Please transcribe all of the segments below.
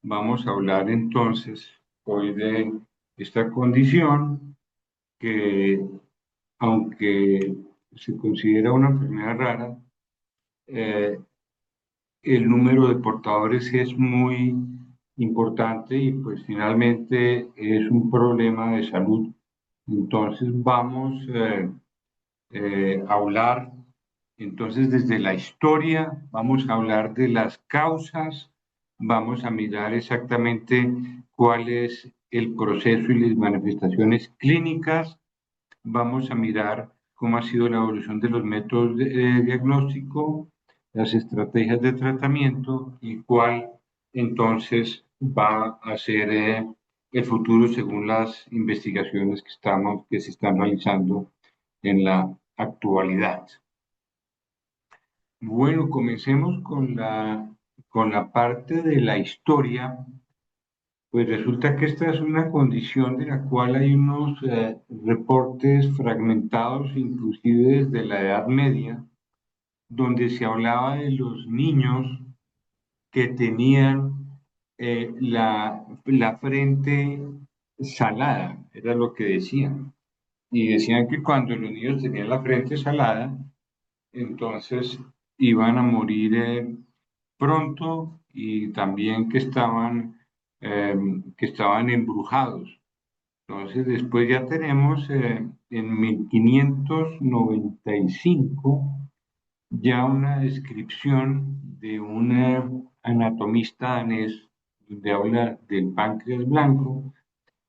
vamos a hablar entonces hoy de esta condición que, aunque se considera una enfermedad rara, eh, el número de portadores es muy importante y pues finalmente es un problema de salud. Entonces vamos a hablar, entonces desde la historia, vamos a hablar de las causas, vamos a mirar exactamente cuál es el proceso y las manifestaciones clínicas, vamos a mirar cómo ha sido la evolución de los métodos de diagnóstico, las estrategias de tratamiento y cuál entonces va a ser el futuro según las investigaciones que se están realizando en la actualidad. Bueno, comencemos con la parte de la historia. Pues resulta que esta es una condición de la cual hay unos reportes fragmentados, inclusive desde la Edad Media, donde se hablaba de los niños que tenían la frente salada, era lo que decían. Y decían que cuando los niños tenían la frente salada, entonces iban a morir pronto y también que estaban embrujados. Entonces después ya tenemos en 1595 ya una descripción de un anatomista danés donde habla del páncreas blanco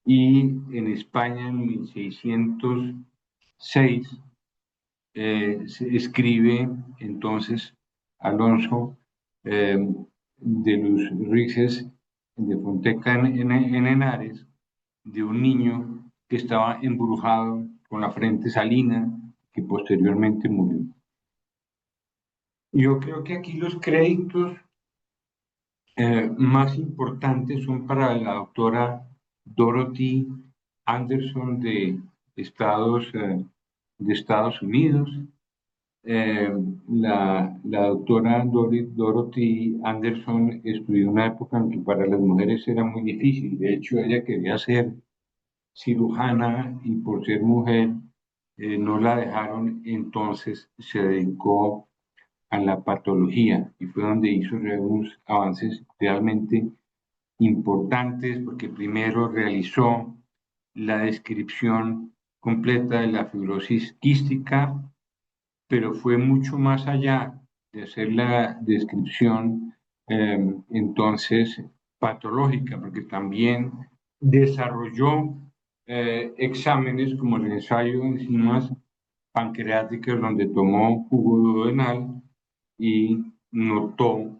y en España en 1606 se escribe entonces Alonso eh, de los Riges de Fonteca en Henares, de un niño que estaba embrujado con la frente salina, que posteriormente murió. Yo creo que aquí los créditos más importantes son para la doctora Dorothy Anderson de Estados Unidos. Eh, la doctora Dorothy Anderson estudió una época en que para las mujeres era muy difícil. De hecho, ella quería ser cirujana y por ser mujer no la dejaron, entonces se dedicó a la patología y fue donde hizo unos avances realmente importantes porque primero realizó la descripción completa de la fibrosis quística, pero fue mucho más allá de hacer la descripción entonces patológica, porque también desarrolló exámenes como el ensayo de enzimas pancreáticas donde tomó jugo duodenal y notó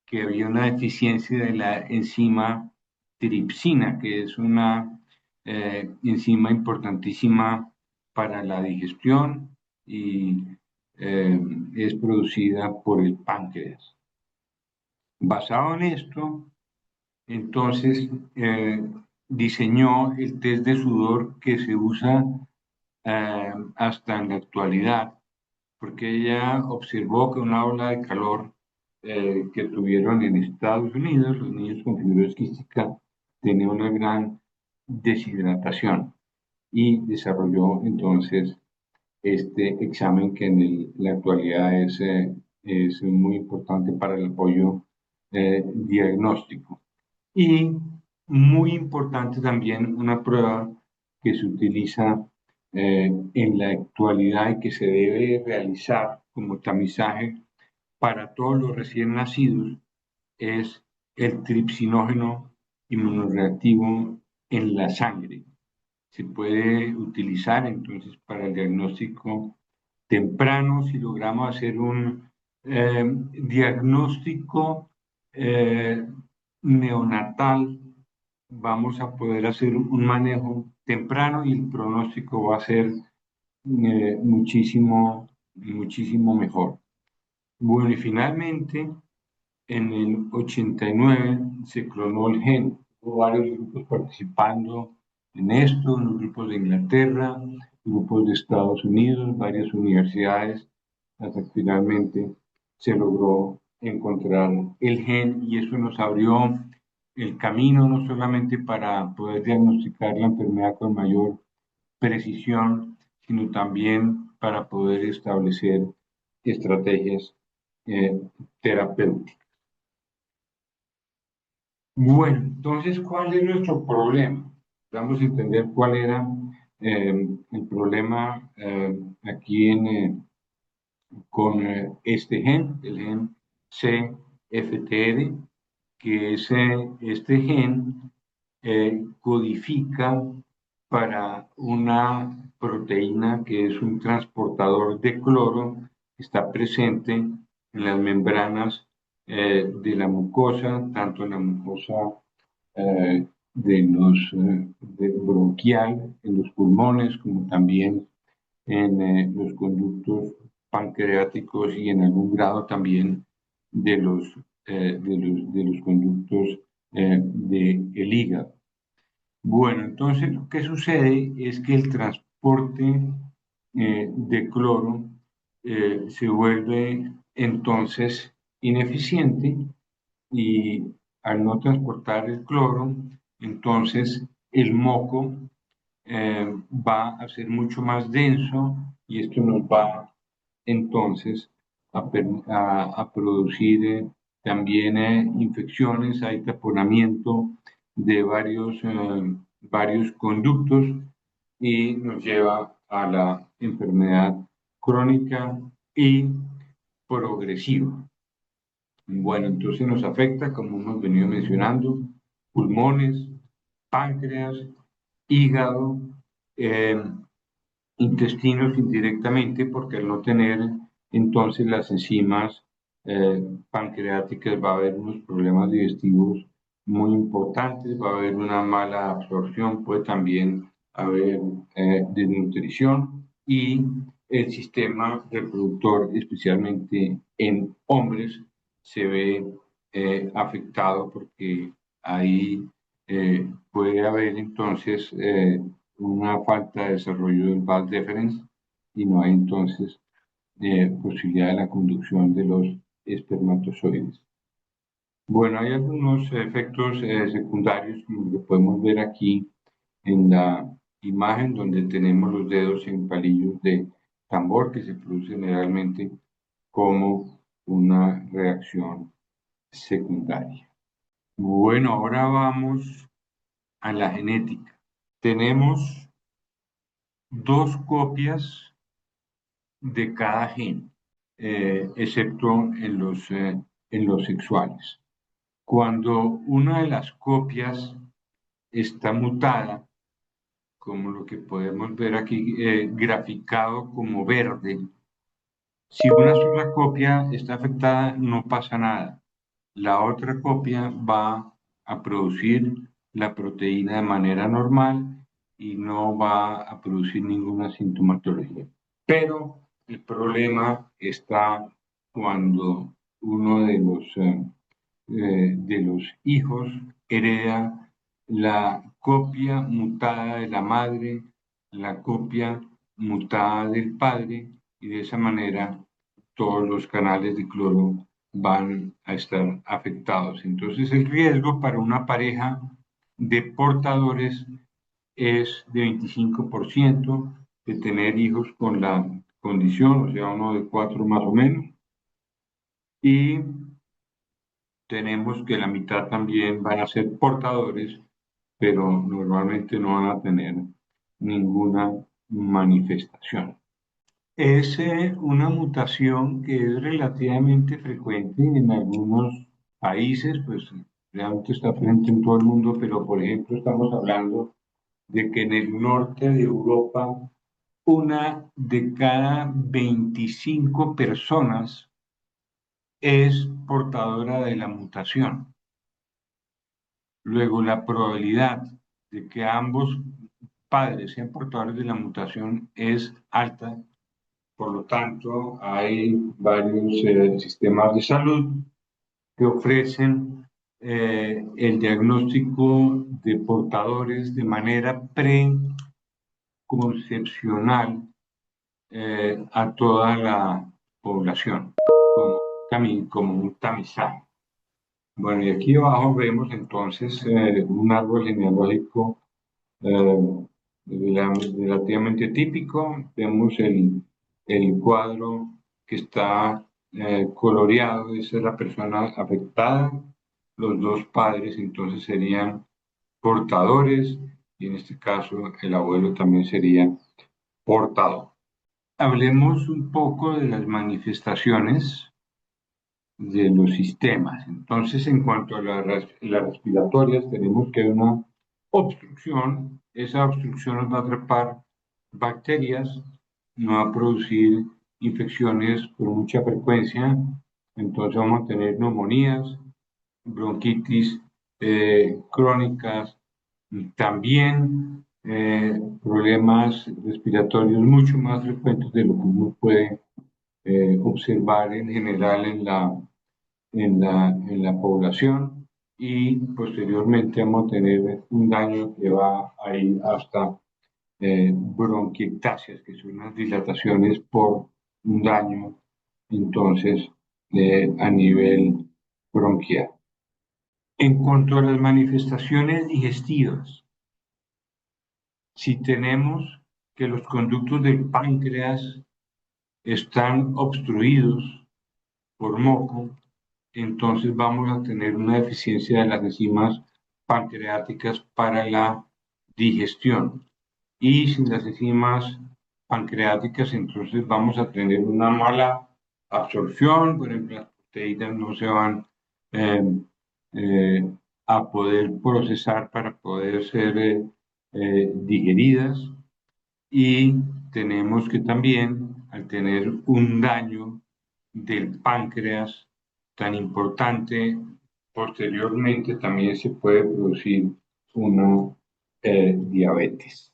que había una deficiencia de la enzima tripsina, que es una enzima importantísima para la digestión y es producida por el páncreas. Basado en esto, entonces diseñó el test de sudor que se usa hasta en la actualidad, porque ella observó que una ola de calor que tuvieron en Estados Unidos, los niños con fibrosis quística tenían una gran deshidratación y desarrolló entonces este examen que en la actualidad es muy importante para el apoyo diagnóstico. Y muy importante también una prueba que se utiliza en la actualidad y que se debe realizar como tamizaje para todos los recién nacidos es el tripsinógeno inmunoreactivo en la sangre. Se puede utilizar entonces para el diagnóstico temprano si logramos hacer un diagnóstico eh, neonatal, vamos a poder hacer un manejo temprano y el pronóstico va a ser muchísimo mejor. Bueno, y finalmente, en el 89 se clonó el gen. Hubo varios grupos participando en esto, unos grupos de Inglaterra, grupos de Estados Unidos, varias universidades, hasta que finalmente se logró encontrar el gen y eso nos abrió el camino no solamente para poder diagnosticar la enfermedad con mayor precisión, sino también para poder establecer estrategias terapéuticas. Bueno, entonces, ¿cuál es nuestro problema? Vamos a entender cuál era el problema aquí con este gen, el gen CFTR, que es, este gen codifica para una proteína que es un transportador de cloro que está presente en las membranas de la mucosa, tanto en la mucosa bronquial, en los pulmones, como también en los conductos pancreáticos y en algún grado también de los conductos del hígado. Bueno, entonces lo que sucede es que el transporte de cloro se vuelve entonces ineficiente y al no transportar el cloro, entonces el moco va a ser mucho más denso y esto nos va entonces a producir también infecciones, hay taponamiento de varios conductos y nos lleva a la enfermedad crónica y progresiva. Bueno, entonces nos afecta, como hemos venido mencionando, pulmones, páncreas, hígado, eh, intestinos indirectamente, porque al no tener entonces las enzimas pancreáticas va a haber unos problemas digestivos muy importantes, va a haber una mala absorción, puede también haber desnutrición y el sistema reproductor, especialmente en hombres, se ve afectado porque ahí puede haber entonces una falta de desarrollo del vas deferens y no hay entonces posibilidad de la conducción de los espermatozoides. Bueno, hay algunos efectos secundarios como lo que podemos ver aquí en la imagen donde tenemos los dedos en palillos de tambor que se produce generalmente como una reacción secundaria. Bueno, ahora vamos a la genética. Tenemos dos copias de cada gen, excepto en los sexuales. Cuando una de las copias está mutada, como lo que podemos ver aquí graficado como verde, si una sola copia está afectada, no pasa nada. La otra copia va a producir la proteína de manera normal y no va a producir ninguna sintomatología. Pero el problema está cuando uno de los hijos hereda la copia mutada de la madre, la copia mutada del padre, y de esa manera todos los canales de cloro van a estar afectados. Entonces el riesgo para una pareja de portadores es de 25% de tener hijos con la condición, o sea, uno de 4 más o menos, y tenemos que la mitad también van a ser portadores, pero normalmente no van a tener ninguna manifestación. Es una mutación que es relativamente frecuente en algunos países, pues realmente está presente en todo el mundo, pero por ejemplo estamos hablando de que en el norte de Europa una de cada 25 personas es portadora de la mutación. Luego, la probabilidad de que ambos padres sean portadores de la mutación es alta. Por lo tanto, hay varios sistemas de salud que ofrecen el diagnóstico de portadores de manera preconcepcional a toda la población, como un tamizaje. Bueno, y aquí abajo vemos entonces un árbol genealógico eh, relativamente típico. Vemos el cuadro que está coloreado, esa es la persona afectada. Los dos padres entonces serían portadores y en este caso el abuelo también sería portador. Hablemos un poco de las manifestaciones de los sistemas. Entonces, en cuanto a las respiratorias, tenemos que hay una obstrucción. Esa obstrucción nos va a atrapar bacterias, nos va a producir infecciones con mucha frecuencia. Entonces, vamos a tener neumonías, bronquitis crónicas, también problemas respiratorios mucho más frecuentes de lo que uno puede observar en general en la población y posteriormente vamos a tener un daño que va a ir hasta bronquiectasias, que son unas dilataciones por un daño entonces a nivel bronquial. En cuanto a las manifestaciones digestivas, si tenemos que los conductos del páncreas están obstruidos por moco, entonces vamos a tener una deficiencia de las enzimas pancreáticas para la digestión. Y sin las enzimas pancreáticas, entonces vamos a tener una mala absorción, por ejemplo, las proteínas no se van eh, eh, a poder procesar para poder ser digeridas y tenemos que también, al tener un daño del páncreas tan importante, posteriormente también se puede producir una diabetes.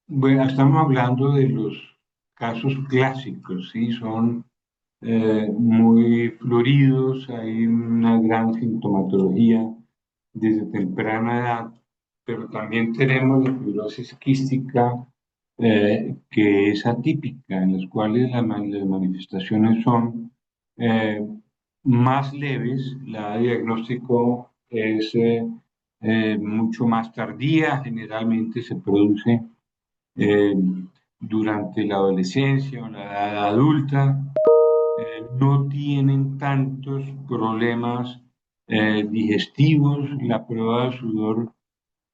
Bueno, estamos hablando de los casos clásicos, ¿sí? Son muy floridos, hay una gran sintomatología desde temprana edad, pero también tenemos la fibrosis quística que es atípica, en las cuales las manifestaciones son eh, más leves, la diagnóstico es mucho más tardía, generalmente se produce eh, durante la adolescencia o la edad adulta, no tienen tantos problemas digestivos, la prueba de sudor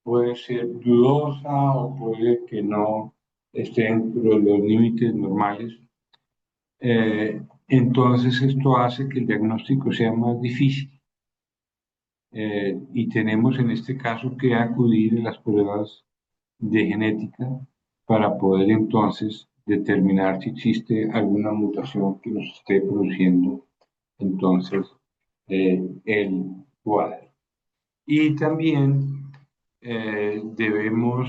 puede ser dudosa o puede que no esté dentro de los límites normales. Entonces esto hace que el diagnóstico sea más difícil y tenemos en este caso que acudir a las pruebas de genética para poder entonces determinar si existe alguna mutación que nos esté produciendo entonces el cuadro. Y también debemos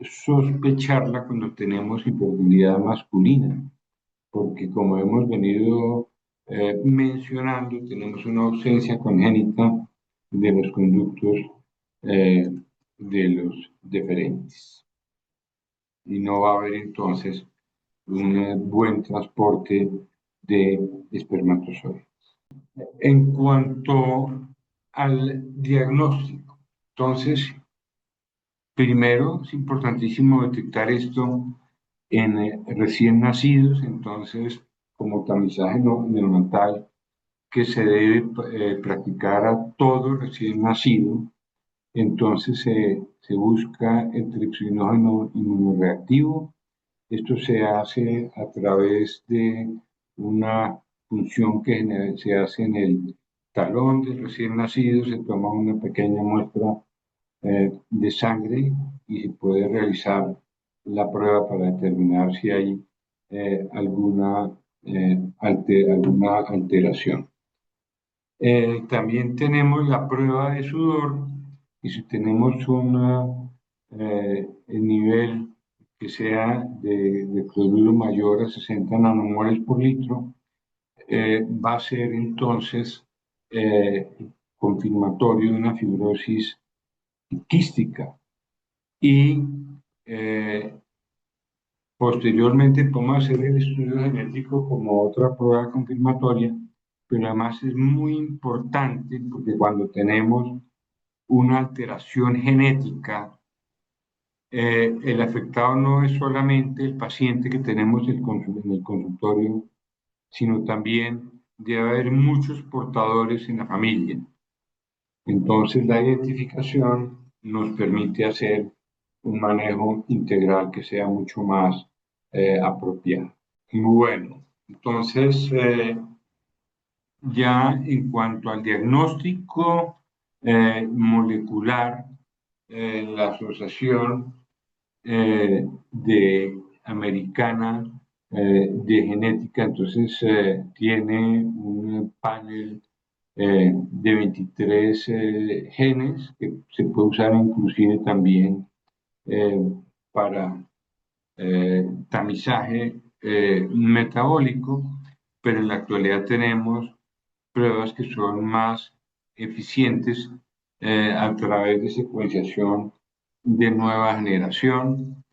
sospecharla cuando tenemos hipermovilidad masculina, porque como hemos venido mencionando, tenemos una ausencia congénita de los conductos eh, de los deferentes y no va a haber entonces un buen transporte de espermatozoides. En cuanto al diagnóstico, entonces, primero es importantísimo detectar esto en recién nacidos, entonces, como tamizaje neonatal que se debe practicar a todo recién nacido, entonces se busca el tripsinógeno inmunoreactivo. Esto se hace a través de una función que se hace en el talón del recién nacido, se toma una pequeña muestra de sangre y se puede realizar la prueba para determinar si hay alguna alteración. También tenemos la prueba de sudor y si tenemos el nivel que sea de cloruro mayor a 60 nanomoles por litro, va a ser entonces confirmatorio de una fibrosis quística. Y posteriormente podemos hacer el estudio genético como otra prueba confirmatoria pero además es muy importante porque cuando tenemos una alteración genética, el afectado no es solamente el paciente que tenemos en el consultorio, sino también debe haber muchos portadores en la familia. Entonces, la identificación nos permite hacer un manejo integral que sea mucho más apropiado. Bueno, entonces, ya en cuanto al diagnóstico molecular, la Asociación de Americana de Genética, entonces tiene un panel de 23 genes que se puede usar inclusive también eh, para tamizaje metabólico, pero en la actualidad tenemos pruebas que son más eficientes a través de secuenciación de nueva generación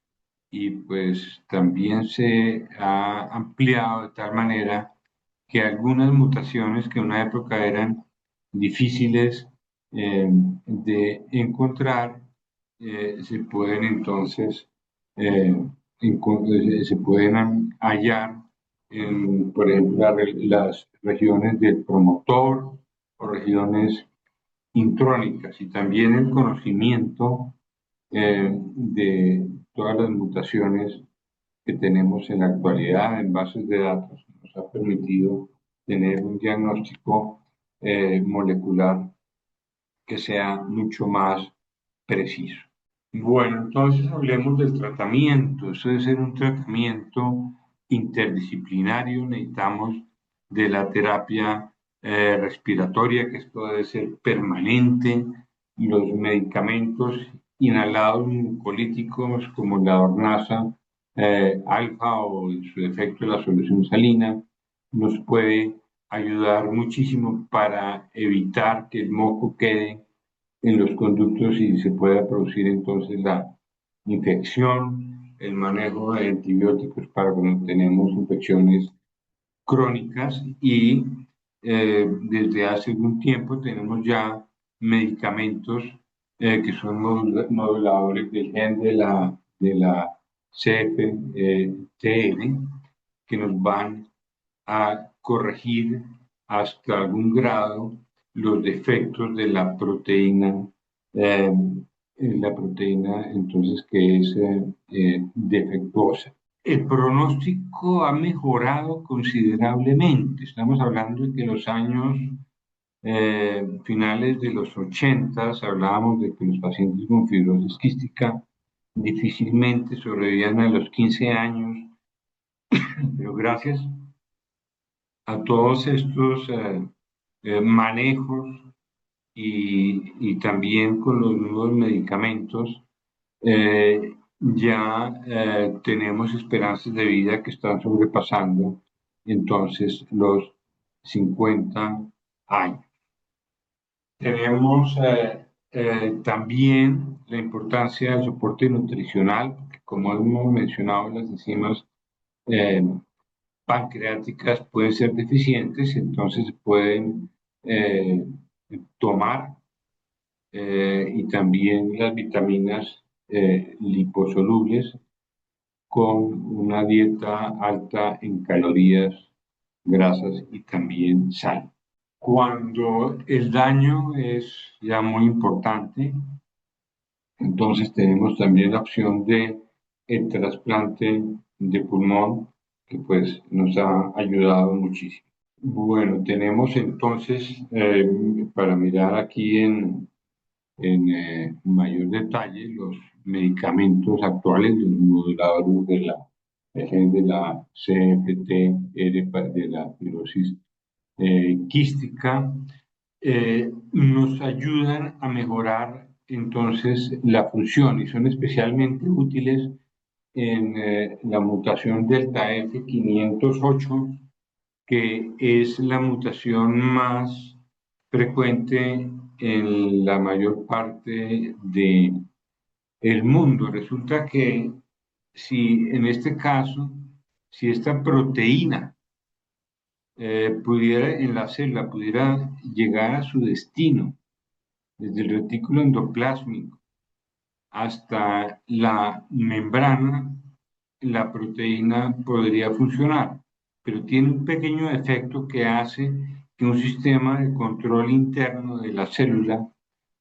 y pues también se ha ampliado de tal manera que algunas mutaciones que en una época eran difíciles de encontrar se pueden entonces eh, se pueden hallar en, por ejemplo, las regiones del promotor o regiones intrónicas y también el conocimiento de todas las mutaciones que tenemos en la actualidad en bases de datos nos ha permitido tener un diagnóstico molecular que sea mucho más preciso. Bueno, entonces hablemos del tratamiento. Eso debe ser un tratamiento interdisciplinario. Necesitamos de la terapia respiratoria, que esto debe ser permanente, los medicamentos inhalados mucolíticos como la Ornasa alfa o en su defecto la solución salina, nos puede ayudar muchísimo para evitar que el moco quede en los conductos y se pueda producir entonces la infección, el manejo de antibióticos para cuando tenemos infecciones crónicas y desde hace algún tiempo tenemos ya medicamentos que son moduladores del gen de la CFTR que nos van a corregir hasta algún grado los defectos de eh, la proteína entonces que es defectuosa. El pronóstico ha mejorado considerablemente. Estamos hablando de que en los años finales de los 80 hablábamos de que los pacientes con fibrosis quística difícilmente sobrevivían a los 15 años, pero gracias a todos estos manejos y también con los nuevos medicamentos, ya tenemos esperanzas de vida que están sobrepasando entonces los 50 años. Tenemos también la importancia del soporte nutricional, porque como hemos mencionado, las enzimas eh, pancreáticas pueden ser deficientes, entonces pueden eh, tomar y también las vitaminas liposolubles con una dieta alta en calorías, grasas y también sal. Cuando el daño es ya muy importante, entonces tenemos también la opción de el trasplante de pulmón, que pues nos ha ayudado muchísimo. Bueno, tenemos entonces, para mirar aquí en mayor detalle, los medicamentos actuales, los moduladores de la CFTR de la fibrosis quística, nos ayudan a mejorar entonces la función y son especialmente útiles en la mutación delta F508, que es la mutación más frecuente en la mayor parte del mundo. Resulta que si en este caso, si esta proteína pudiera, en la célula, pudiera llegar a su destino, desde el retículo endoplásmico hasta la membrana, la proteína podría funcionar, pero tiene un pequeño efecto que hace que un sistema de control interno de la célula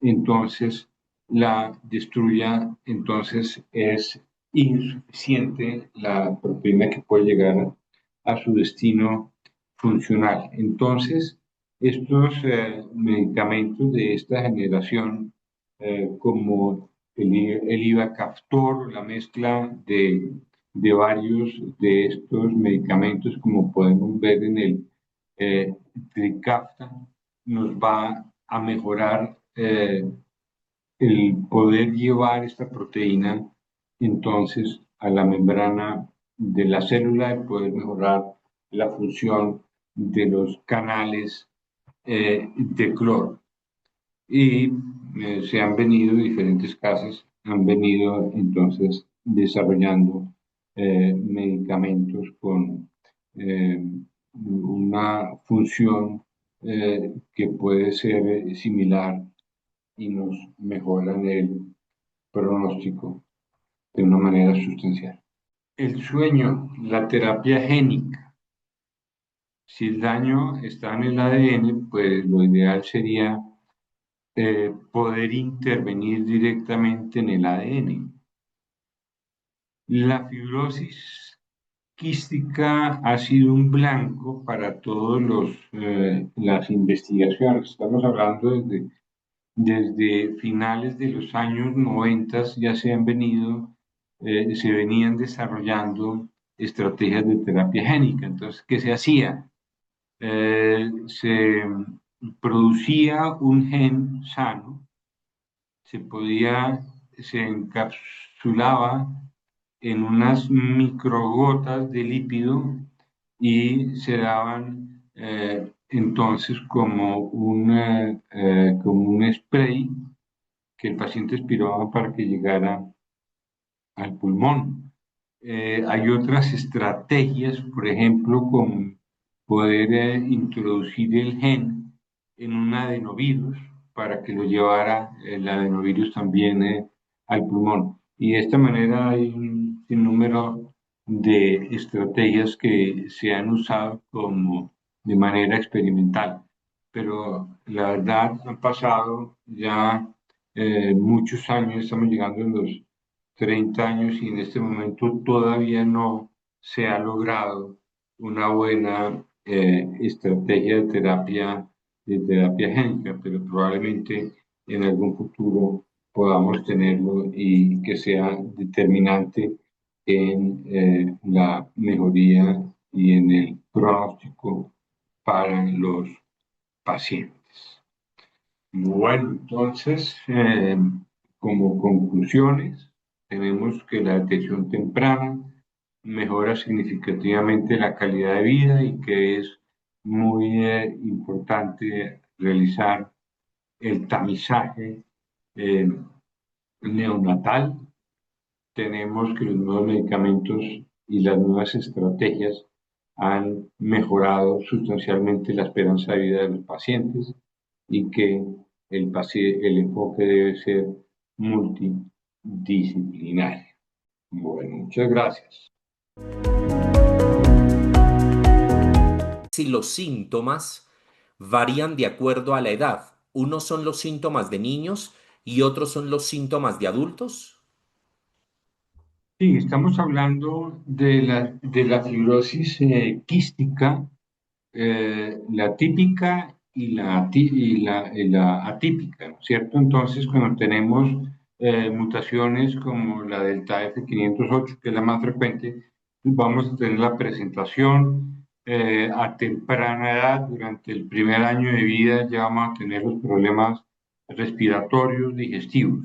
entonces la destruya, entonces es insuficiente la proteína que puede llegar a su destino funcional. Entonces, estos medicamentos de esta generación, como el Ivacaftor, la mezcla de varios de estos medicamentos, como podemos ver en el Trikafta, nos va a mejorar el poder llevar esta proteína entonces a la membrana de la célula y poder mejorar la función de los canales de cloro. Y se han venido, diferentes casas han venido entonces desarrollando medicamentos con una función que puede ser similar y nos mejoran el pronóstico de una manera sustancial. El sueño, la terapia génica. Si el daño está en el ADN, pues lo ideal sería poder intervenir directamente en el ADN. La fibrosis quística ha sido un blanco para todas las investigaciones. Estamos hablando desde finales de los años 90 ya se venían desarrollando estrategias de terapia génica. Entonces, ¿qué se hacía? Se producía un gen sano, se encapsulaba en unas microgotas de lípido y se daban entonces como un spray que el paciente aspiraba para que llegara al pulmón. Hay otras estrategias, por ejemplo, como poder introducir el gen en un adenovirus para que lo llevara el adenovirus también al pulmón. Y de esta manera hay un sinnúmero de estrategias que se han usado como de manera experimental. Pero la verdad han pasado ya muchos años, estamos llegando a los 30 años y en este momento todavía no se ha logrado una buena estrategia de terapia génica, pero probablemente en algún futuro podamos tenerlo y que sea determinante en la mejoría y en el pronóstico para los pacientes. Bueno, entonces, como conclusiones, tenemos que la detección temprana mejora significativamente la calidad de vida y que es muy importante realizar el tamizaje eh, neonatal. Tenemos que los nuevos medicamentos y las nuevas estrategias han mejorado sustancialmente la esperanza de vida de los pacientes y que el enfoque debe ser multidisciplinario. Bueno, muchas gracias. Si los síntomas varían de acuerdo a la edad. Unos son los síntomas de niños y otros son los síntomas de adultos. Sí, estamos hablando de la fibrosis quística, la típica y la atípica, ¿no es cierto? Entonces, cuando tenemos mutaciones como la delta F508, que es la más frecuente, vamos a tener la presentación a temprana edad, durante el primer año de vida ya vamos a tener los problemas respiratorios, digestivos.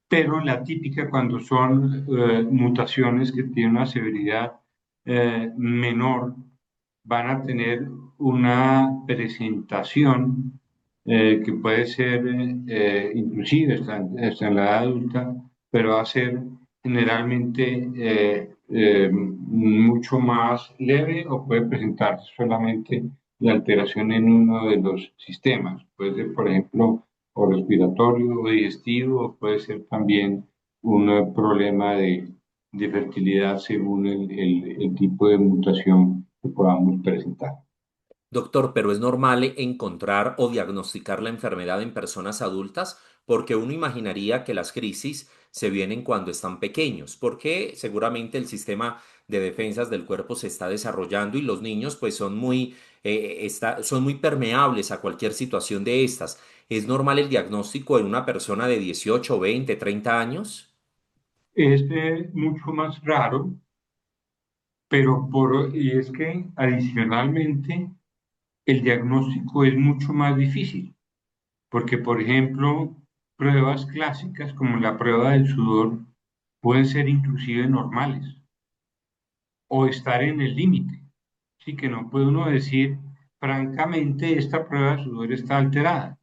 Pero la típica cuando son mutaciones que tienen una severidad menor, van a tener una presentación que puede ser inclusive hasta en la edad adulta, pero va a ser generalmente mucho más leve o puede presentarse solamente la alteración en uno de los sistemas. Puede ser, por ejemplo, o respiratorio o digestivo, o puede ser también un problema de fertilidad según el tipo de mutación que podamos presentar. Doctor, pero es normal encontrar o diagnosticar la enfermedad en personas adultas porque uno imaginaría que las crisis se vienen cuando están pequeños, porque seguramente el sistema de defensas del cuerpo se está desarrollando y los niños pues son muy permeables a cualquier situación de estas. ¿Es normal el diagnóstico en una persona de 18, 20, 30 años? Es mucho más raro, y es que adicionalmente el diagnóstico es mucho más difícil, porque por ejemplo, pruebas clásicas como la prueba del sudor pueden ser inclusive normales o estar en el límite. Así que no puede uno decir, francamente, esta prueba de sudor está alterada.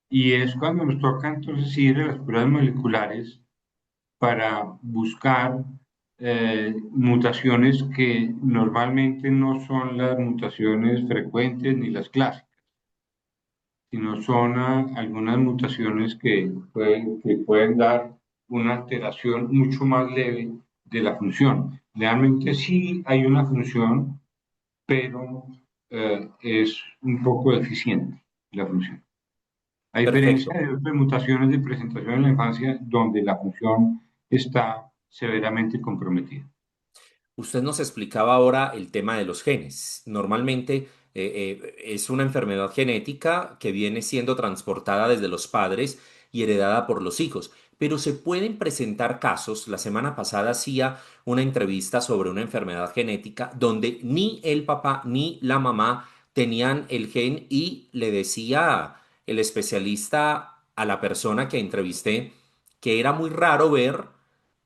Y es cuando nos toca entonces ir a las pruebas moleculares para buscar mutaciones que normalmente no son las mutaciones frecuentes ni las clásicas, sino son algunas mutaciones que pueden dar una alteración mucho más leve de la función. Realmente sí hay una función, pero es un poco deficiente la función. A diferencia Perfecto. de otras mutaciones de presentación en la infancia donde la función está severamente comprometida. Usted nos explicaba ahora el tema de los genes. Normalmente es una enfermedad genética que viene siendo transportada desde los padres y heredada por los hijos, pero se pueden presentar casos. La semana pasada hacía una entrevista sobre una enfermedad genética donde ni el papá ni la mamá tenían el gen y le decía el especialista a la persona que entrevisté que era muy raro ver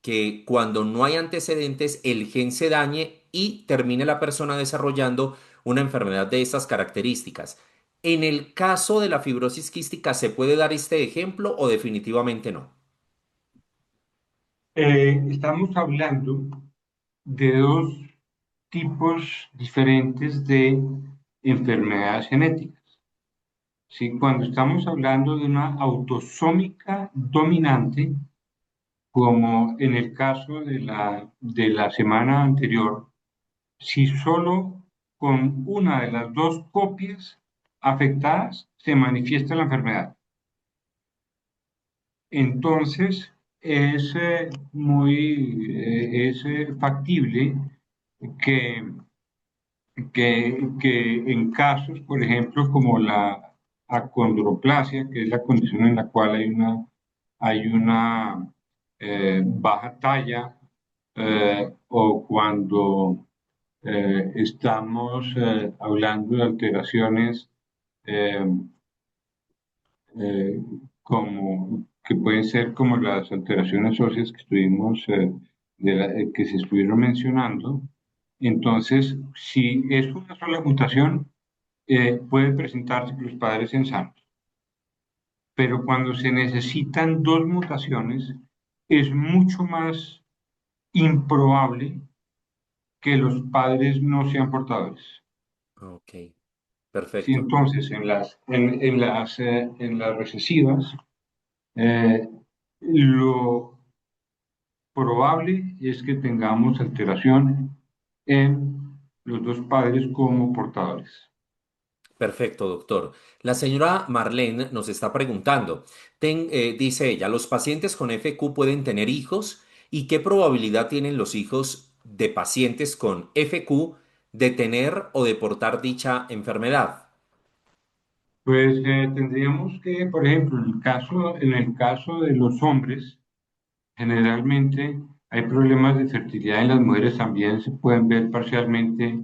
que cuando no hay antecedentes el gen se dañe y termine la persona desarrollando una enfermedad de estas características. En el caso de la fibrosis quística, ¿se puede dar este ejemplo o definitivamente no? Estamos hablando de dos tipos diferentes de enfermedades genéticas. ¿Sí? Cuando estamos hablando de una autosómica dominante, como en el caso de la semana anterior, si solo con una de las dos copias afectadas se manifiesta la enfermedad. Entonces, es factible que, que en casos, por ejemplo, como la acondroplasia, que es la condición en la cual hay una baja talla, o cuando estamos hablando de alteraciones eh, eh, como, que pueden ser como las alteraciones óseas que que se estuvieron mencionando. Entonces, si es una sola mutación, puede presentarse que los padres sean sanos. Pero cuando se necesitan dos mutaciones, es mucho más improbable que los padres no sean portadores. Ok, Sí, perfecto. entonces, en las recesivas, eh, lo probable es que tengamos alteración en los dos padres como portadores. Perfecto, doctor. La señora Marlene nos está preguntando, dice ella, ¿los pacientes con FQ pueden tener hijos? ¿Y qué probabilidad tienen los hijos de pacientes con FQ de tener o de portar dicha enfermedad? Pues tendríamos que, por ejemplo, en el caso de los hombres, generalmente hay problemas de fertilidad en las mujeres también se pueden ver parcialmente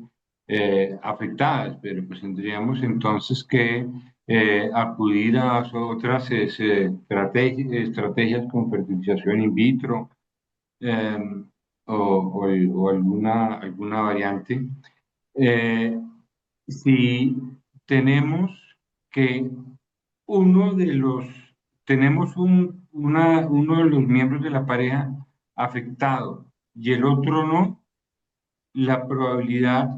afectadas, pero pues tendríamos entonces que acudir a otras estrategias como fertilización in vitro, eh, o alguna variante. Eh, si tenemos que uno de los, tenemos uno de los miembros de la pareja afectado y el otro no, la probabilidad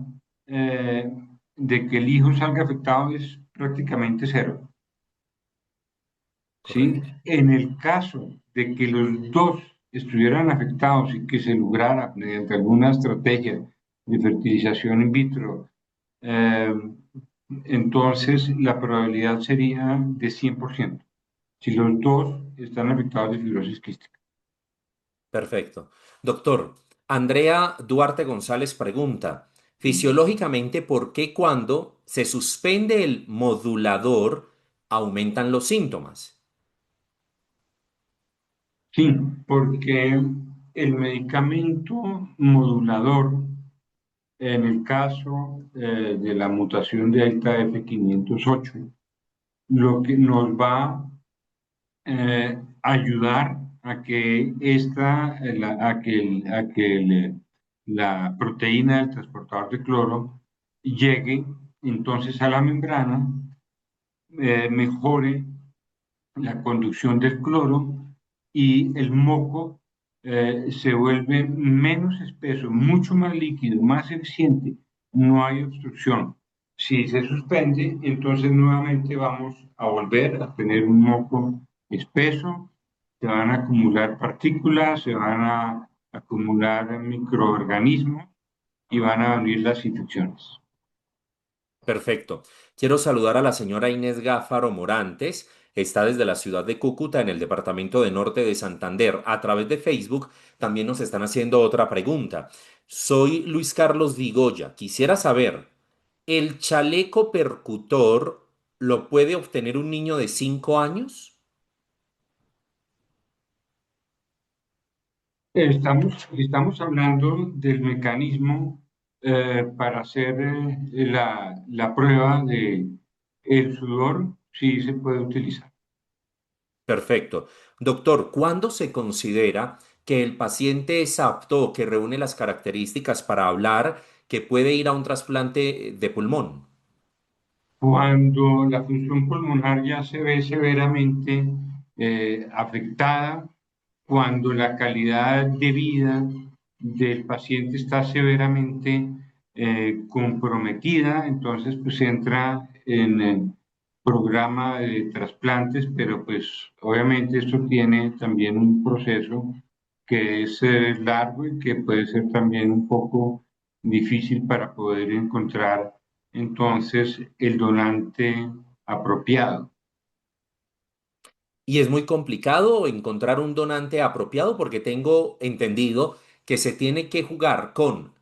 eh, de que el hijo salga afectado es prácticamente cero. ¿Sí? Correcto. En el caso de que los dos estuvieran afectados y que se lograra mediante alguna estrategia de fertilización in vitro, eh, entonces la probabilidad sería de 100%, si los dos están afectados de fibrosis quística. Perfecto. Doctor, Andrea Duarte González pregunta, fisiológicamente, ¿por qué cuando se suspende el modulador aumentan los síntomas? Sí, porque el medicamento modulador, en el caso de la mutación de delta F508, lo que nos va ayudar a que la proteína del transportador de cloro llegue entonces a la membrana, mejore la conducción del cloro y el moco se vuelve menos espeso, mucho más líquido, más eficiente. No hay obstrucción. Si se suspende, entonces nuevamente vamos a volver a tener un moco espeso, se van a acumular partículas, se van a acumular microorganismos y van a venir las infecciones. Perfecto. Quiero saludar a la señora Inés Gáfaro Morantes. Está desde la ciudad de Cúcuta, en el departamento de Norte de Santander. A través de Facebook también nos están haciendo otra pregunta. Soy Luis Carlos Vigoya. Quisiera saber, ¿el chaleco percutor lo puede obtener un niño de 5 años? Estamos hablando del mecanismo para hacer la prueba de el sudor, sí se puede utilizar. Perfecto. Doctor, ¿cuándo se considera que el paciente es apto o que reúne las características para hablar que puede ir a un trasplante de pulmón? Cuando la función pulmonar ya se ve severamente afectada, cuando la calidad de vida del paciente está severamente comprometida, entonces pues entra en el programa de trasplantes, pero pues obviamente esto tiene también un proceso que es largo y que puede ser también un poco difícil para poder encontrar entonces el donante apropiado. Y es muy complicado encontrar un donante apropiado porque tengo entendido que se tiene que jugar con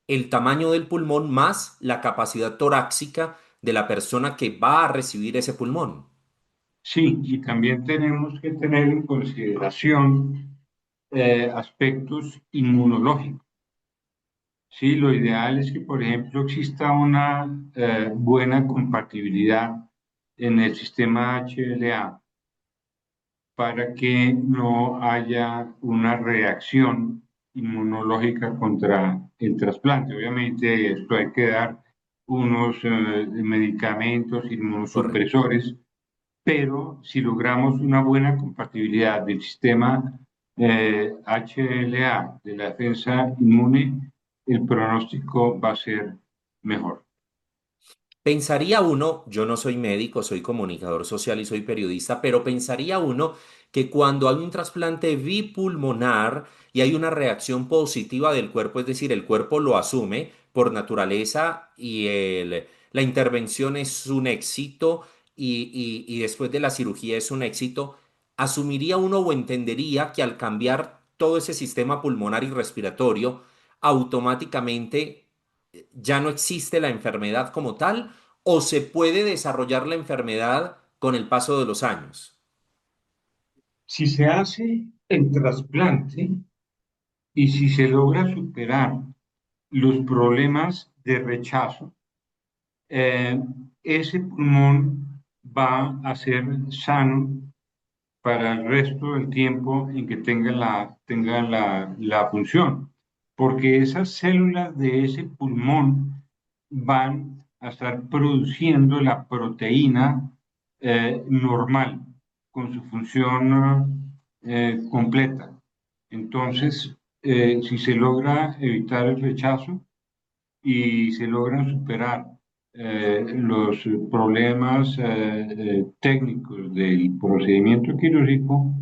el tamaño del pulmón más la capacidad torácica de la persona que va a recibir ese pulmón. Sí, y también tenemos que tener en consideración aspectos inmunológicos. Sí, lo ideal es que, por ejemplo, exista una buena compatibilidad en el sistema HLA para que no haya una reacción inmunológica contra el trasplante. Obviamente, esto hay que dar unos medicamentos Correcto. inmunosupresores, pero si logramos una buena compatibilidad del sistema HLA de la defensa inmune, el pronóstico va a ser mejor. Pensaría uno, yo no soy médico, soy comunicador social y soy periodista, pero pensaría uno que cuando hay un trasplante bipulmonar y hay una reacción positiva del cuerpo, es decir, el cuerpo lo asume por naturaleza y la intervención es un éxito y después de la cirugía es un éxito, asumiría uno o entendería que al cambiar todo ese sistema pulmonar y respiratorio, automáticamente ya no existe la enfermedad como tal o se puede desarrollar la enfermedad con el paso de los años. Si se hace el trasplante y si se logra superar los problemas de rechazo, eh, ese pulmón va a ser sano para el resto del tiempo en que tenga la función, porque esas células de ese pulmón van a estar produciendo la proteína normal con su función completa. Entonces, si se logra evitar el rechazo y se logran superar los problemas técnicos del procedimiento quirúrgico,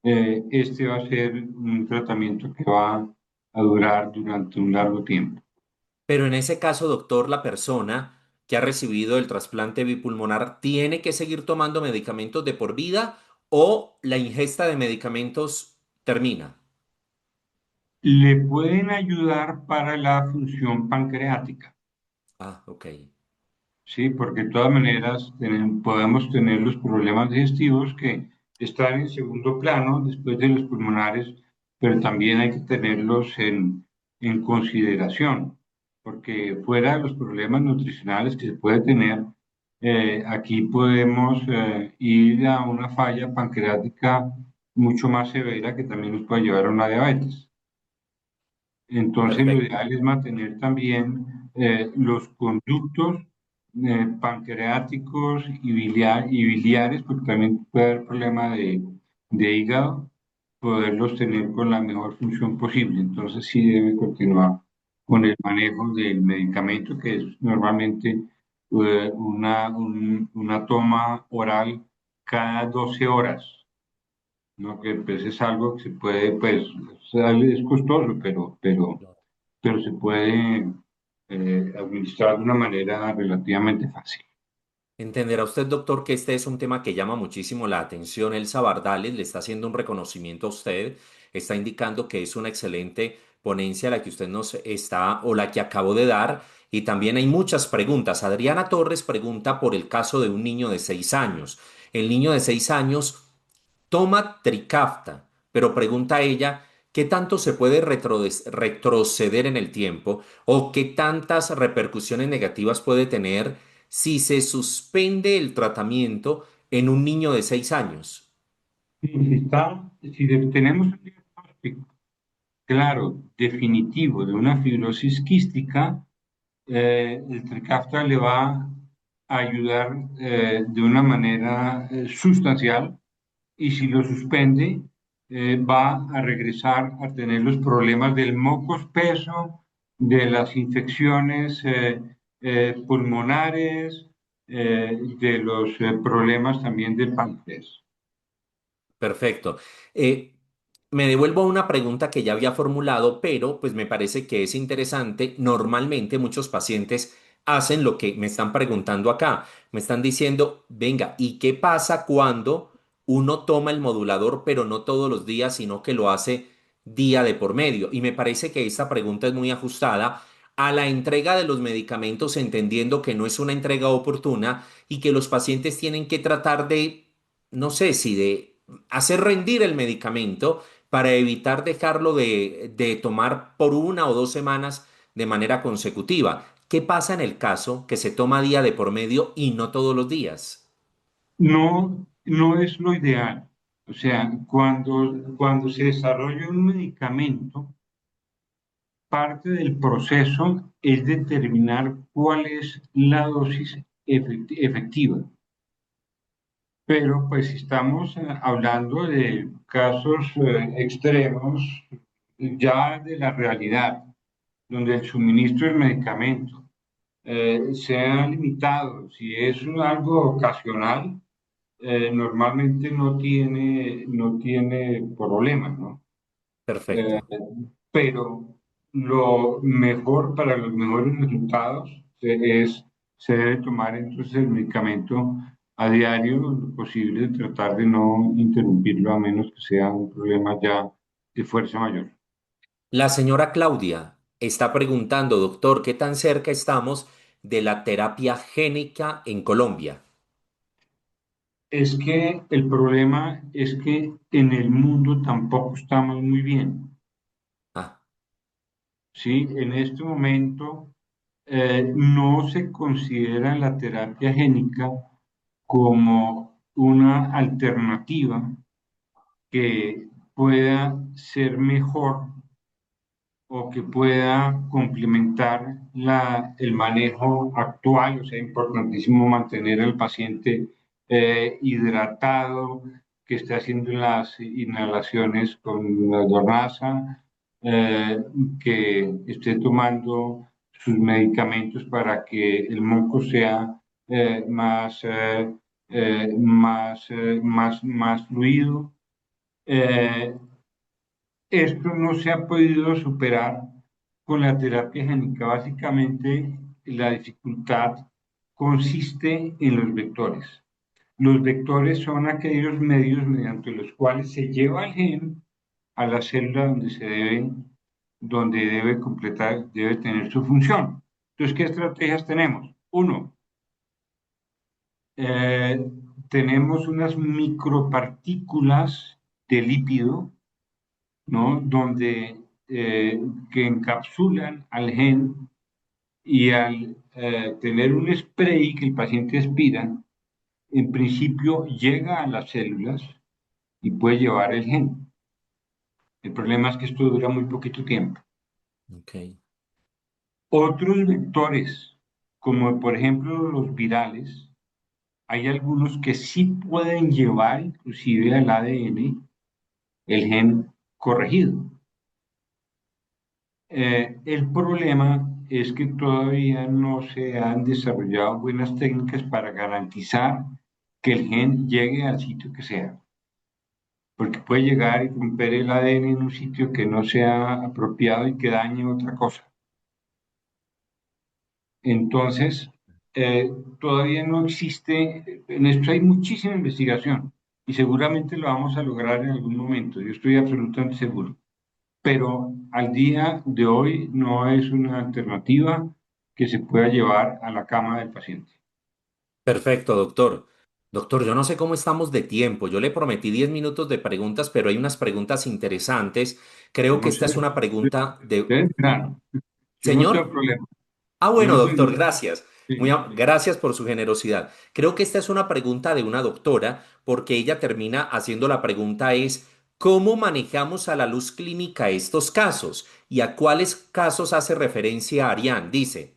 este va a ser un tratamiento que va a durar durante un largo tiempo. Pero en ese caso, doctor, la persona que ha recibido el trasplante bipulmonar tiene que seguir tomando medicamentos de por vida o la ingesta de medicamentos termina. Le pueden ayudar para la función pancreática. Ah, ok. Sí, porque de todas maneras podemos tener los problemas digestivos que están en segundo plano después de los pulmonares, pero también hay que tenerlos en consideración, porque fuera de los problemas nutricionales que se puede tener, aquí podemos ir a una falla pancreática mucho más severa que también nos puede llevar a una diabetes. Entonces, lo Perfecto. ideal es mantener también los conductos pancreáticos y biliares, porque también puede haber problema de hígado, poderlos tener con la mejor función posible. Entonces, sí debe continuar con el manejo del medicamento, que es normalmente una toma oral cada 12 horas. ¿No? Que pues, es algo que se puede, pues, es costoso, pero se puede administrar de una manera relativamente fácil. Entenderá usted, doctor, que este es un tema que llama muchísimo la atención. Elsa Bardales le está haciendo un reconocimiento a usted, está indicando que es una excelente ponencia la que usted nos está o la que acabó de dar. Y también hay muchas preguntas. Adriana Torres pregunta por el caso de un niño de 6 años. El niño de 6 años toma Trikafta, pero pregunta ella, ¿qué tanto se puede retroceder en el tiempo o qué tantas repercusiones negativas puede tener si se suspende el tratamiento en un niño de 6 años? Si tenemos un diagnóstico claro, definitivo de una fibrosis quística, el Trikafta le va a ayudar de una manera sustancial y si lo suspende, va a regresar a tener los problemas del moco espeso, de las infecciones pulmonares, de los problemas también del páncreas. Perfecto. Eh, Me devuelvo a una pregunta que ya había formulado, pero pues me parece que es interesante. Normalmente muchos pacientes hacen lo que me están preguntando acá. Me están diciendo, venga, ¿y qué pasa cuando uno toma el modulador, pero no todos los días, sino que lo hace día de por medio? Y me parece que esta pregunta es muy ajustada a la entrega de los medicamentos, entendiendo que no es una entrega oportuna y que los pacientes tienen que tratar de, no sé si de hacer rendir el medicamento para evitar dejarlo de tomar por 1 o 2 semanas de manera consecutiva. ¿Qué pasa en el caso que se toma día de por medio y no todos los días? No, no es lo ideal. O sea, cuando se desarrolla un medicamento, parte del proceso es determinar cuál es la dosis efectiva. Pero pues si estamos hablando de casos extremos ya de la realidad, donde el suministro del medicamento se ha limitado, si es algo ocasional, normalmente no tiene problemas, ¿no? Eh, Perfecto. pero lo mejor para los mejores resultados se debe tomar entonces el medicamento a diario, lo posible, tratar de no interrumpirlo a menos que sea un problema ya de fuerza mayor. La señora Claudia está preguntando, doctor, ¿qué tan cerca estamos de la terapia génica en Colombia? Es que el problema es que en el mundo tampoco estamos muy bien, Ah, ¿sí? En este momento no se considera la terapia génica como una alternativa que pueda ser mejor o que pueda complementar el manejo actual. O sea, es importantísimo mantener al paciente hidratado, que esté haciendo las inhalaciones con la dornasa, eh, que esté tomando sus medicamentos para que el moco sea más fluido. Eh, Esto no se ha podido superar con la terapia génica. Básicamente, la dificultad consiste en los vectores. Los vectores son aquellos medios mediante los cuales se lleva el gen a la célula donde debe completar, debe tener su función. Entonces, ¿qué estrategias tenemos? Uno, eh, tenemos unas micropartículas de lípido, ¿no? Que encapsulan al gen y al tener un spray que el paciente aspira, en principio llega a las células y puede llevar el gen. El problema es que esto dura muy poquito tiempo. Ok. Otros vectores, como por ejemplo los virales, hay algunos que sí pueden llevar inclusive al ADN el gen corregido. El problema es que todavía no se han desarrollado buenas técnicas para garantizar que el gen llegue al sitio que sea, porque puede llegar y romper el ADN en un sitio que no sea apropiado y que dañe otra cosa. Entonces, todavía no existe, en esto hay muchísima investigación y seguramente lo vamos a lograr en algún momento, yo estoy absolutamente seguro, pero al día de hoy no es una alternativa que se pueda llevar a la cama del paciente. Perfecto, doctor. Doctor, yo no sé cómo estamos de tiempo. Yo le prometí 10 minutos de preguntas, pero hay unas preguntas interesantes. Creo que No esta sé, es una pregunta de... ustedes verán, yo no tengo Señor. problema, Ah, yo bueno, no tengo doctor, ningún- gracias. sí. Gracias por su generosidad. Creo que esta es una pregunta de una doctora, porque ella termina haciendo la pregunta es, ¿cómo manejamos a la luz clínica estos casos? ¿Y a cuáles casos hace referencia Arián? Dice,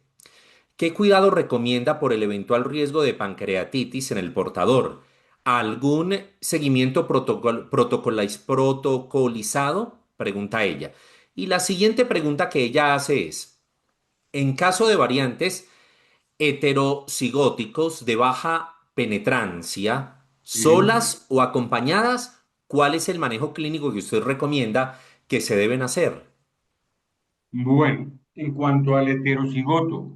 ¿qué cuidado recomienda por el eventual riesgo de pancreatitis en el portador? ¿Algún seguimiento protocolizado? Pregunta ella. Y la siguiente pregunta que ella hace es, en caso de variantes, heterocigóticos de baja penetrancia, Sí. solas o acompañadas, ¿cuál es el manejo clínico que usted recomienda que se deben hacer? Bueno, en cuanto al heterocigoto,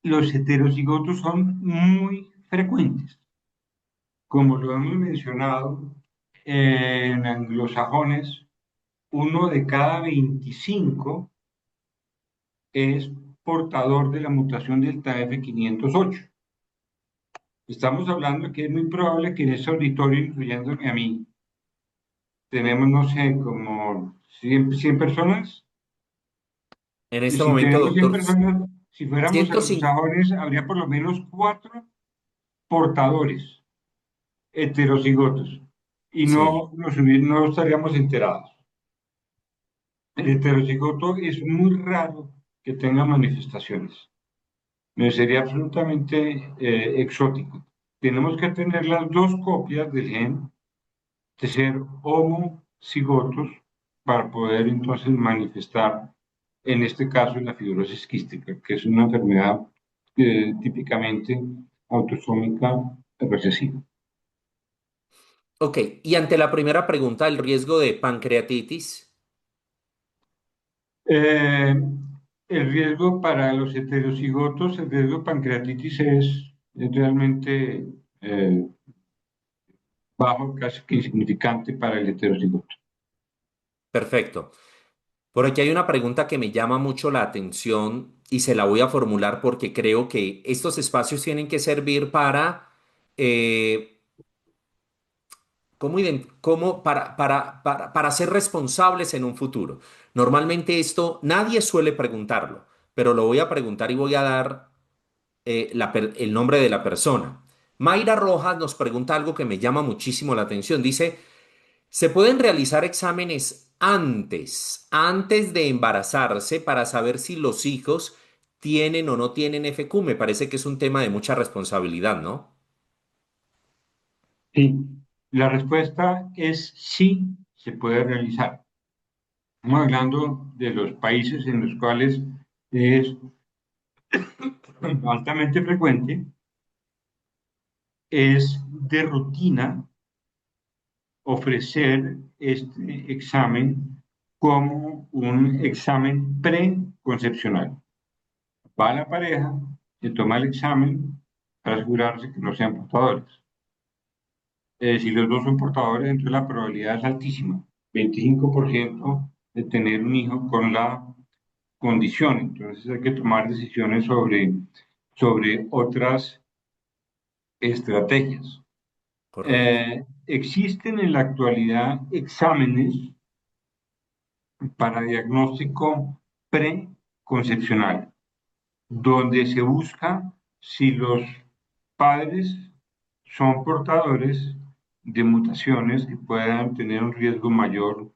los heterocigotos son muy frecuentes. Como lo hemos mencionado, en anglosajones, uno de cada 25 es portador de la mutación del TF508. Estamos hablando que es muy probable que en ese auditorio, incluyéndome a mí, tenemos, no sé, como 100 personas. En Y este si momento, tenemos 100 doctor, personas, si fuéramos 105. anglosajones, habría por lo menos 4 portadores heterocigotos y Sí. no estaríamos enterados. El heterocigoto es muy raro que tenga manifestaciones. Sería absolutamente exótico. Tenemos que tener las dos copias del gen de ser homocigotos para poder entonces manifestar, en este caso, la fibrosis quística, que es una enfermedad típicamente autosómica recesiva. Ok, y ante la primera pregunta, el riesgo de pancreatitis. Eh, el riesgo para los heterocigotos, el riesgo de pancreatitis es realmente bajo, casi que insignificante para el heterocigoto. Perfecto. Por aquí hay una pregunta que me llama mucho la atención y se la voy a formular porque creo que estos espacios tienen que servir para eh, para ser responsables en un futuro. Normalmente esto nadie suele preguntarlo, pero lo voy a preguntar y voy a dar el nombre de la persona. Mayra Rojas nos pregunta algo que me llama muchísimo la atención. Dice, ¿se pueden realizar exámenes antes de embarazarse para saber si los hijos tienen o no tienen FQ? Me parece que es un tema de mucha responsabilidad, ¿no? Sí, la respuesta es sí, se puede realizar. Estamos hablando de los países en los cuales es altamente frecuente, es de rutina ofrecer este examen como un examen preconcepcional. Va a la pareja, se toma el examen para asegurarse que no sean portadores. Si los dos son portadores, entonces la probabilidad es altísima, 25% de tener un hijo con la condición. Entonces hay que tomar decisiones sobre otras estrategias. Correcto. Existen en la actualidad exámenes para diagnóstico preconcepcional, donde se busca si los padres son portadores de mutaciones que puedan tener un riesgo mayor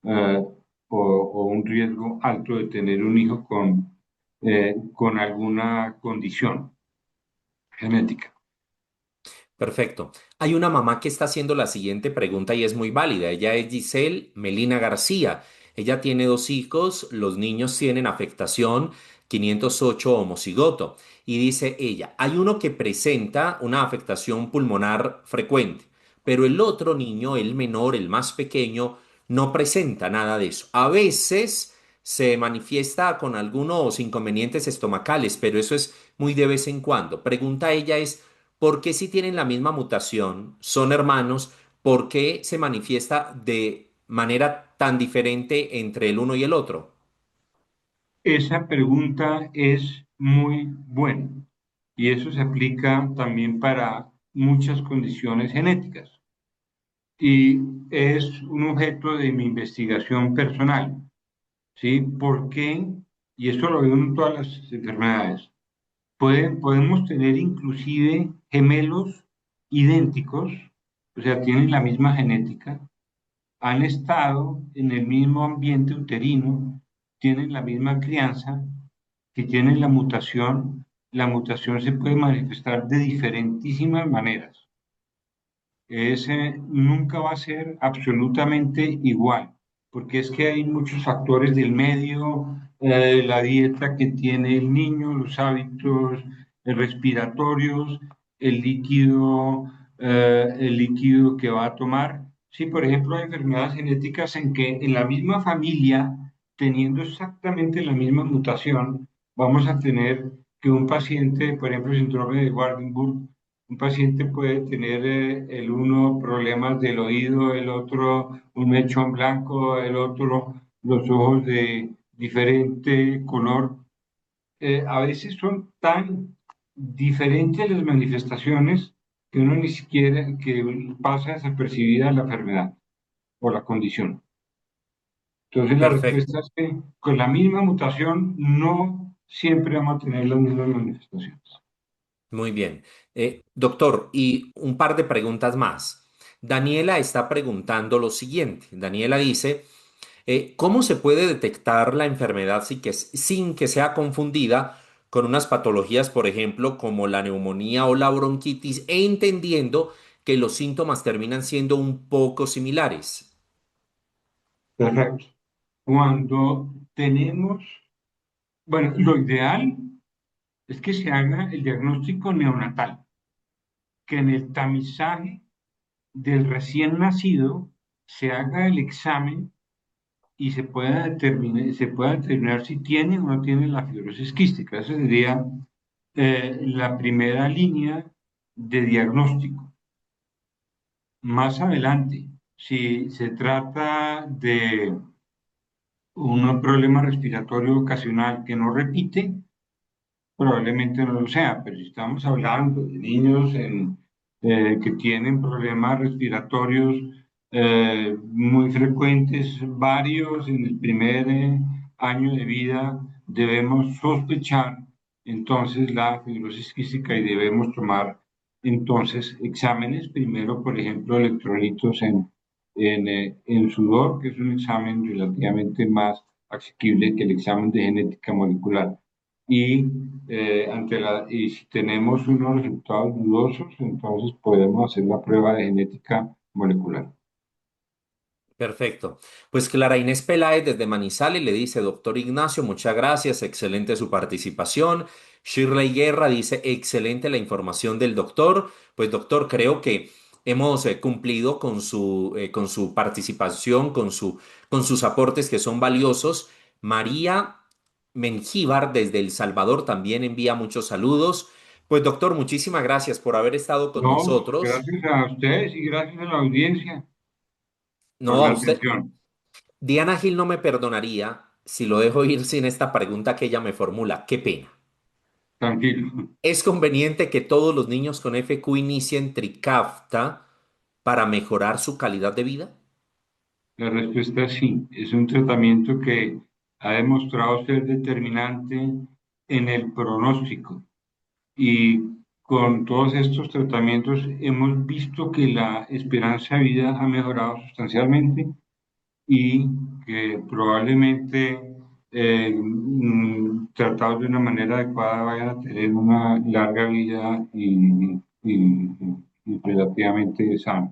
eh, o un riesgo alto de tener un hijo con alguna condición genética. Perfecto. Hay una mamá que está haciendo la siguiente pregunta y es muy válida. Ella es Giselle Melina García. Ella tiene dos hijos, los niños tienen afectación 508 homocigoto. Y dice ella, hay uno que presenta una afectación pulmonar frecuente, pero el otro niño, el menor, el más pequeño, no presenta nada de eso. A veces se manifiesta con algunos inconvenientes estomacales, pero eso es muy de vez en cuando. Pregunta ella es, ¿por qué si tienen la misma mutación, son hermanos, por qué se manifiesta de manera tan diferente entre el uno y el otro? Esa pregunta es muy buena y eso se aplica también para muchas condiciones genéticas y es un objeto de mi investigación personal. ¿Sí? ¿Por qué? Y esto lo veo en todas las enfermedades. Podemos tener inclusive gemelos idénticos, o sea, tienen la misma genética, han estado en el mismo ambiente uterino, tienen la misma crianza, que tienen la mutación se puede manifestar de diferentísimas maneras. Ese nunca va a ser absolutamente igual, porque es que hay muchos factores del medio, la dieta que tiene el niño, los hábitos respiratorios, el líquido que va a tomar. Sí, por ejemplo, hay enfermedades genéticas en que en la misma familia, teniendo exactamente la misma mutación, vamos a tener que un paciente, por ejemplo, síndrome de Waardenburg, un paciente puede tener el uno problemas del oído, el otro un mechón blanco, el otro los ojos de diferente color. A veces son tan diferentes las manifestaciones que uno ni siquiera que pasa desapercibida la enfermedad o la condición. Entonces la respuesta Perfecto. es que con la misma mutación no siempre vamos a tener las mismas manifestaciones. Muy bien. Doctor, y un par de preguntas más. Daniela está preguntando lo siguiente. Daniela dice, ¿cómo se puede detectar la enfermedad sin que sea confundida con unas patologías, por ejemplo, como la neumonía o la bronquitis, e entendiendo que los síntomas terminan siendo un poco similares? Perfecto. Cuando tenemos, bueno, lo ideal es que se haga el diagnóstico neonatal, que en el tamizaje del recién nacido se haga el examen y se pueda determinar si tiene o no tiene la fibrosis quística. Esa sería la primera línea de diagnóstico. Más adelante, si se trata de un problema respiratorio ocasional que no repite, probablemente no lo sea, pero si estamos hablando de niños que tienen problemas respiratorios muy frecuentes, varios en el primer año de vida, debemos sospechar entonces la fibrosis quística y debemos tomar entonces exámenes, primero, por ejemplo, electrolitos en sudor, que es un examen relativamente más asequible que el examen de genética molecular y, y si tenemos unos resultados dudosos, entonces podemos hacer la prueba de genética molecular. Perfecto. Pues Clara Inés Peláez desde Manizales le dice, doctor Ignacio, muchas gracias, excelente su participación. Shirley Guerra dice, excelente la información del doctor. Pues doctor, creo que hemos cumplido con su participación, con sus aportes que son valiosos. María Mengíbar desde El Salvador también envía muchos saludos. Pues doctor, muchísimas gracias por haber estado con No, nosotros. gracias a ustedes y gracias a la audiencia por No, a la usted. atención. Diana Gil no me perdonaría si lo dejo ir sin esta pregunta que ella me formula. Qué pena. Tranquilo. ¿Es conveniente que todos los niños con FQ inicien Trikafta para mejorar su calidad de vida? La respuesta es sí. Es un tratamiento que ha demostrado ser determinante en el pronóstico. Y con todos estos tratamientos hemos visto que la esperanza de vida ha mejorado sustancialmente y que probablemente tratados de una manera adecuada vayan a tener una larga vida y relativamente sanos.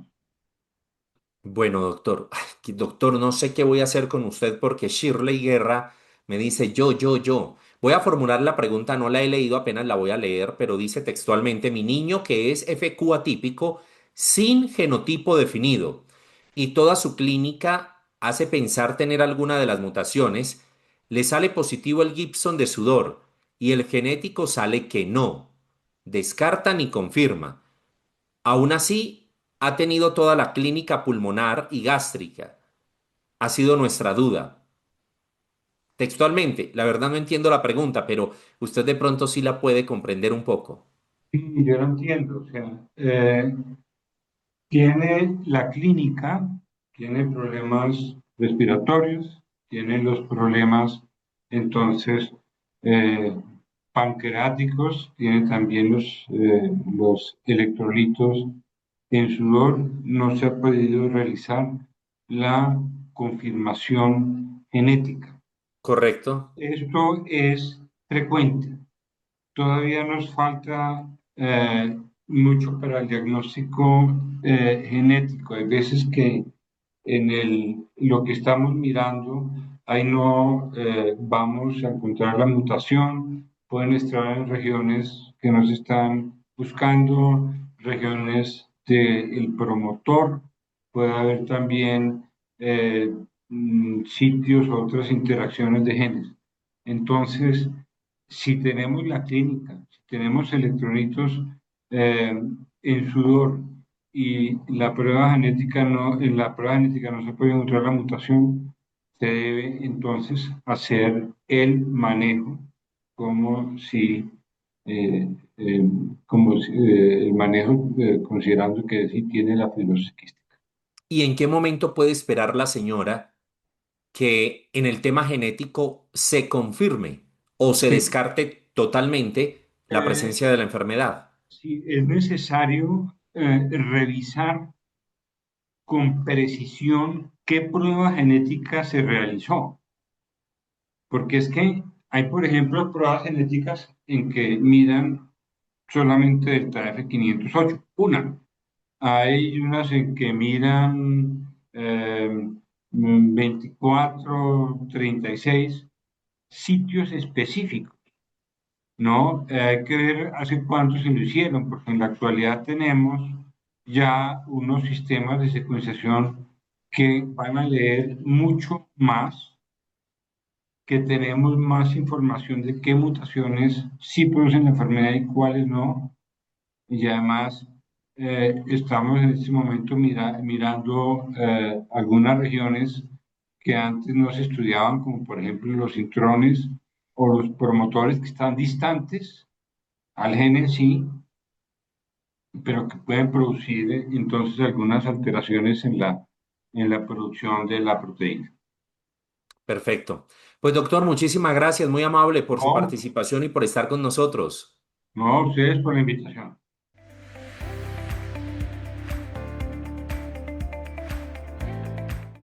Bueno, doctor, ay, doctor, no sé qué voy a hacer con usted porque Shirley Guerra me dice yo. Voy a formular la pregunta, no la he leído, apenas la voy a leer, pero dice textualmente, mi niño que es FQ atípico sin genotipo definido y toda su clínica hace pensar tener alguna de las mutaciones, le sale positivo el Gibson de sudor y el genético sale que no, descarta ni confirma. Aún así, ha tenido toda la clínica pulmonar y gástrica. Ha sido nuestra duda. Textualmente, la verdad no entiendo la pregunta, pero usted de pronto sí la puede comprender un poco. Sí, yo lo entiendo. O sea, tiene la clínica, tiene problemas respiratorios, tiene los problemas entonces eh, pancreáticos, tiene también los electrolitos en sudor. No se ha podido realizar la confirmación genética. ¿Correcto? Esto es frecuente. Todavía nos falta mucho para el diagnóstico genético. Hay veces que lo que estamos mirando, ahí no vamos a encontrar la mutación. Pueden estar en regiones que nos están buscando, regiones del promotor. Puede haber también sitios o otras interacciones de genes. Entonces, si tenemos la clínica, si tenemos electrolitos eh, en sudor y en la prueba genética no se puede encontrar la mutación, se debe entonces hacer el manejo como si, eh, eh, el manejo considerando que sí tiene la fibrosis quística. ¿Y en qué momento puede esperar la señora que en el tema genético se confirme o se Sí, descarte totalmente la eh, presencia de la enfermedad? sí, es necesario revisar con precisión qué prueba genética se realizó, porque es que hay, por ejemplo, pruebas genéticas en que miran solamente delta F508, una. Hay unas en que miran 24, 36 sitios específicos, ¿no? Hay que ver hace cuánto se lo hicieron, porque en la actualidad tenemos ya unos sistemas de secuenciación que van a leer mucho más, que tenemos más información de qué mutaciones sí producen la enfermedad y cuáles no. Y además estamos en este momento mirando algunas regiones que antes no se estudiaban, como por ejemplo los intrones o los promotores que están distantes al gene, sí, pero que pueden producir entonces algunas alteraciones en la producción de la proteína. Perfecto. Pues doctor, muchísimas gracias, muy amable por su No, participación y por estar con nosotros. no a ustedes por la invitación.